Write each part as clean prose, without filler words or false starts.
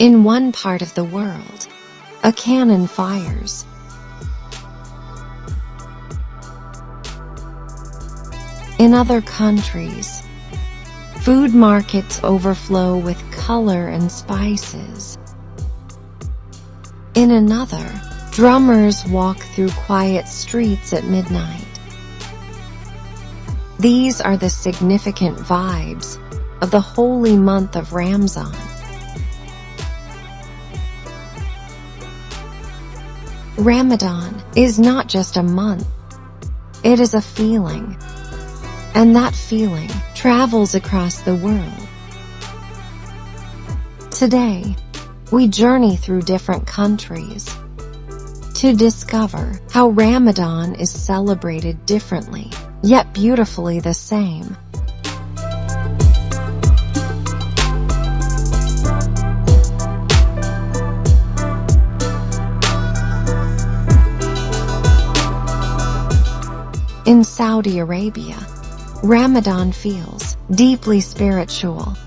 In one part of the world, a cannon fires. In other countries, food markets overflow with color and spices. In another, drummers walk through quiet streets at midnight. These are the significant vibes of the holy month of Ramadan. Ramadan is not just a month, it is a feeling. And that feeling travels across the world. Today, we journey through different countries to discover how Ramadan is celebrated differently, yet beautifully the same. In Saudi Arabia, Ramadan feels deeply spiritual.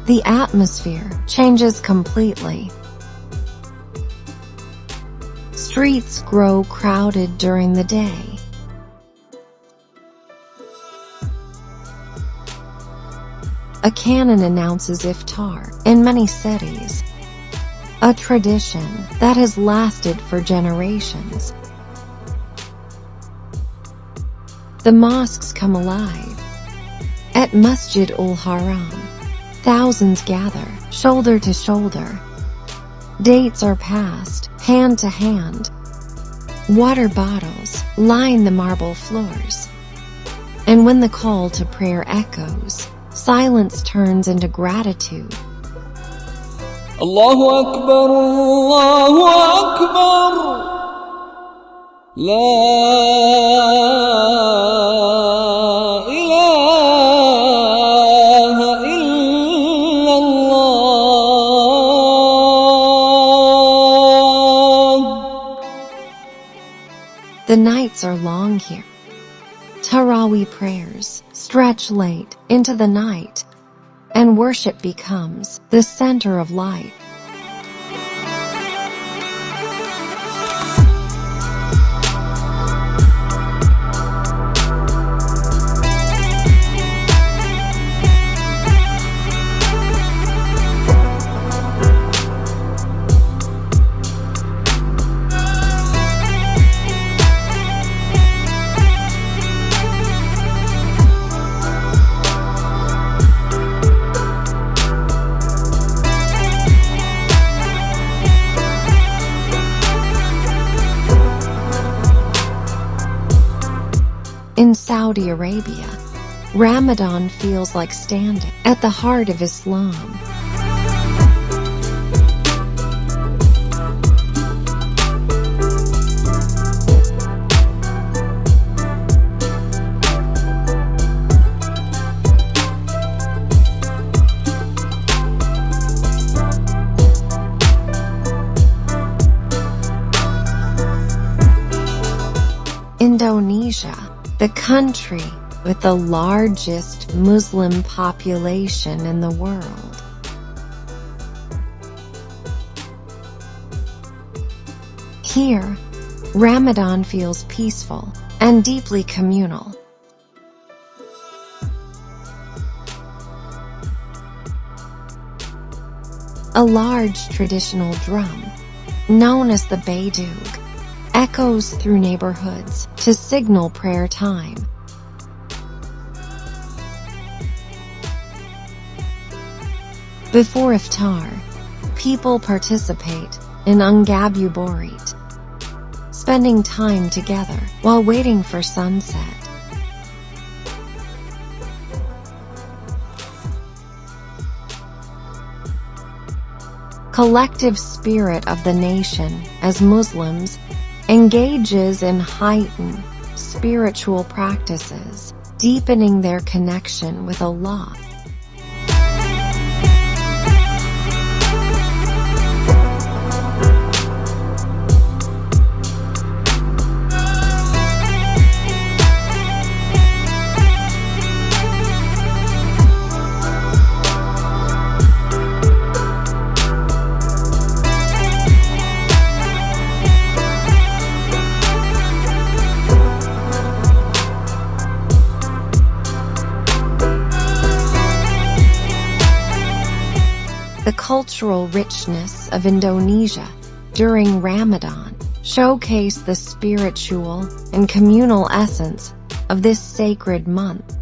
The atmosphere changes completely. Streets grow crowded during the day. A cannon announces iftar in many cities, a tradition that has lasted for generations. The mosques come alive. At Masjid al-Haram, thousands gather, shoulder to shoulder. Dates are passed, hand to hand. Water bottles line the marble floors. And when the call to prayer echoes, silence turns into gratitude. Allahu Akbar, Allahu Akbar, La The nights are long here. Tarawih prayers stretch late into the night, and worship becomes the center of life. In Saudi Arabia, Ramadan feels like standing at the heart of Islam. Indonesia, the country with the largest Muslim population in the world. Here, Ramadan feels peaceful and deeply communal. A large traditional drum, known as the Baydug, echoes through neighborhoods to signal prayer time. Before iftar, people participate in ngabuburit, spending time together while waiting for sunset. Collective spirit of the nation as Muslims engages in heightened spiritual practices, deepening their connection with Allah. The cultural richness of Indonesia during Ramadan showcase the spiritual and communal essence of this sacred month.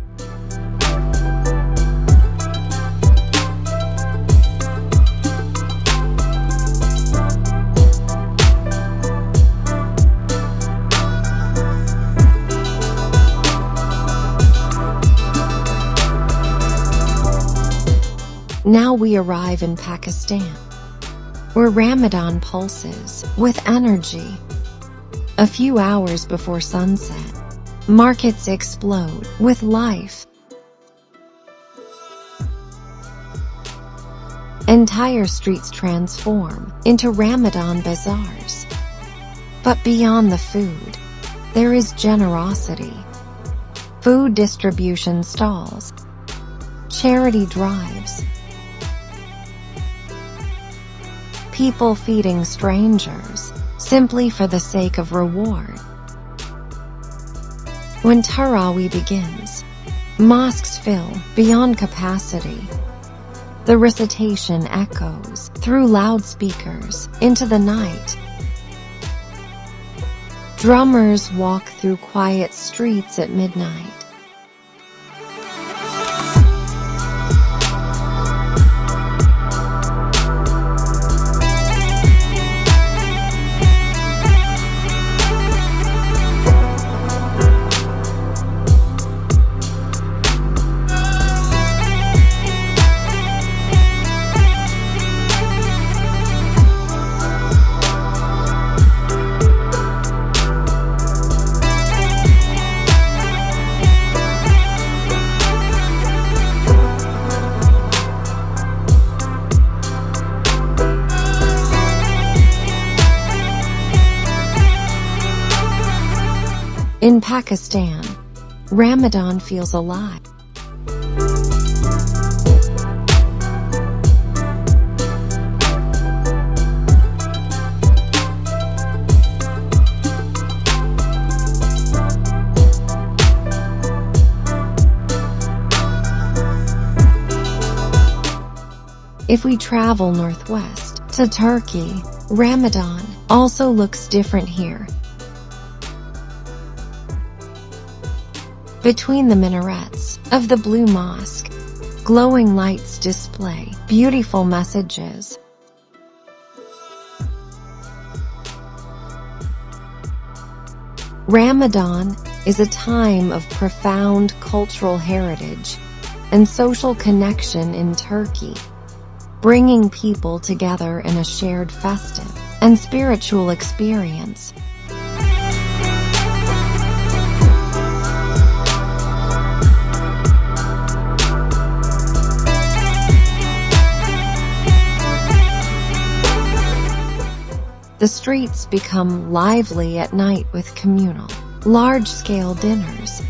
Now we arrive in Pakistan, where Ramadan pulses with energy. A few hours before sunset, markets explode with life. Entire streets transform into Ramadan bazaars. But beyond the food, there is generosity. Food distribution stalls, charity drives, people feeding strangers simply for the sake of reward. When Tarawih begins, mosques fill beyond capacity. The recitation echoes through loudspeakers into the night. Drummers walk through quiet streets at midnight. In Pakistan, Ramadan feels alive. If we travel northwest to Turkey, Ramadan also looks different here. Between the minarets of the Blue Mosque, glowing lights display beautiful messages. Ramadan is a time of profound cultural heritage and social connection in Turkey, bringing people together in a shared festive and spiritual experience. The streets become lively at night with communal, large-scale dinners.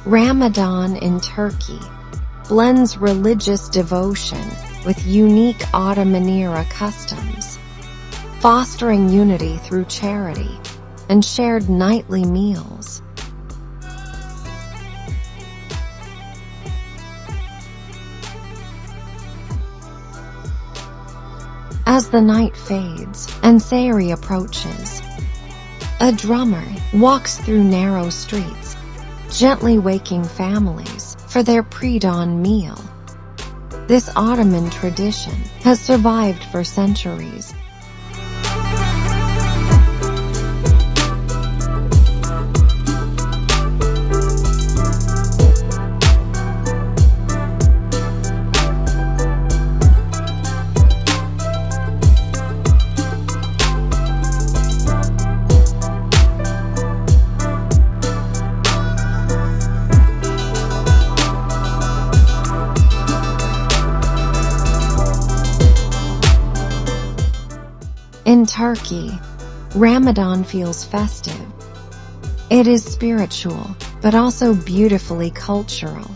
Ramadan in Turkey blends religious devotion with unique Ottoman-era customs, fostering unity through charity and shared nightly meals. As the night fades and Sahri approaches, a drummer walks through narrow streets, gently waking families for their pre-dawn meal. This Ottoman tradition has survived for centuries. In Turkey, Ramadan feels festive. It is spiritual, but also beautifully cultural.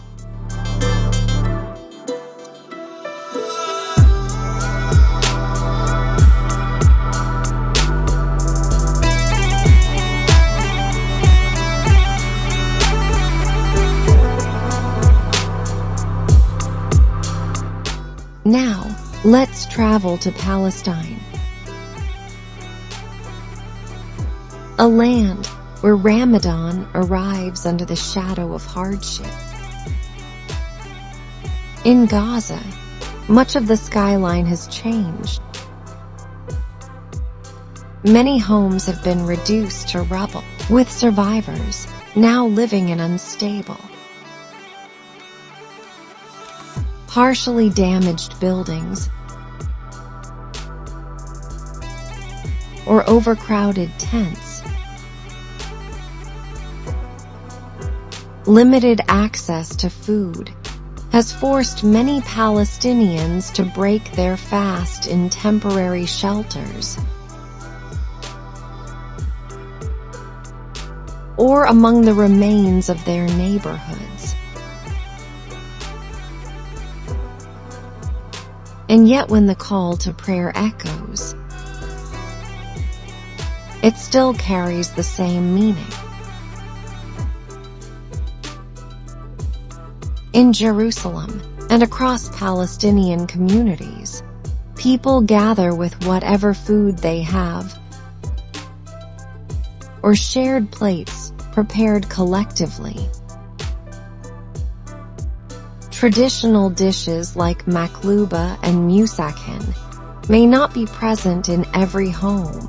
Now, let's travel to Palestine, a land where Ramadan arrives under the shadow of hardship. In Gaza, much of the skyline has changed. Many homes have been reduced to rubble, with survivors now living in unstable, partially damaged buildings or overcrowded tents. Limited access to food has forced many Palestinians to break their fast in temporary shelters or among the remains of their neighborhoods. And yet when the call to prayer echoes, it still carries the same meaning. In Jerusalem and across Palestinian communities, people gather with whatever food they have or shared plates prepared collectively. Traditional dishes like makluba and musakin may not be present in every home.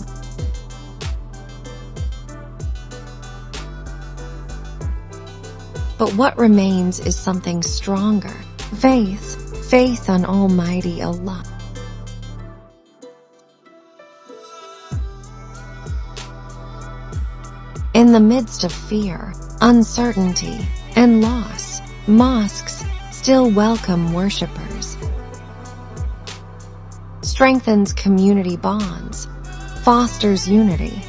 But what remains is something stronger: faith on Almighty Allah. In the midst of fear, uncertainty, and loss, mosques still welcome worshippers, strengthens community bonds, fosters unity,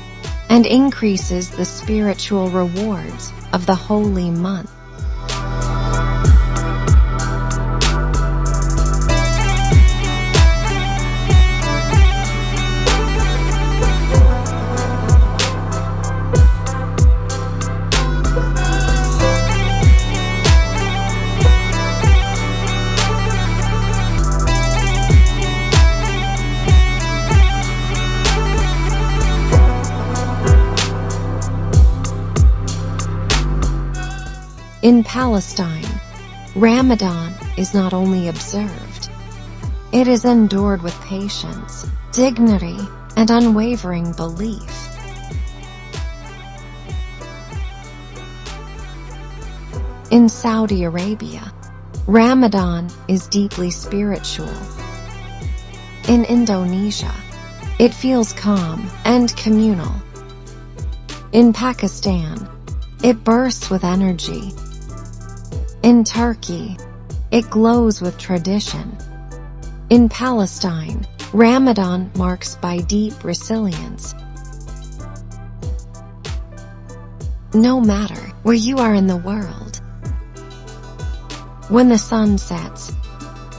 and increases the spiritual rewards of the holy month. In Palestine, Ramadan is not only observed, it is endured with patience, dignity, and unwavering belief. In Saudi Arabia, Ramadan is deeply spiritual. In Indonesia, it feels calm and communal. In Pakistan, it bursts with energy. In Turkey, it glows with tradition. In Palestine, Ramadan marks by deep resilience. No matter where you are in the world, when the sun sets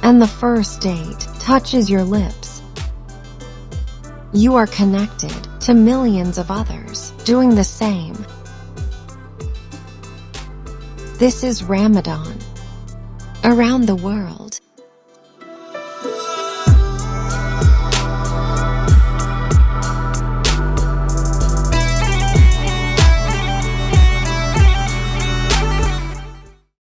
and the first date touches your lips, you are connected to millions of others doing the same. This is Ramadan around the world.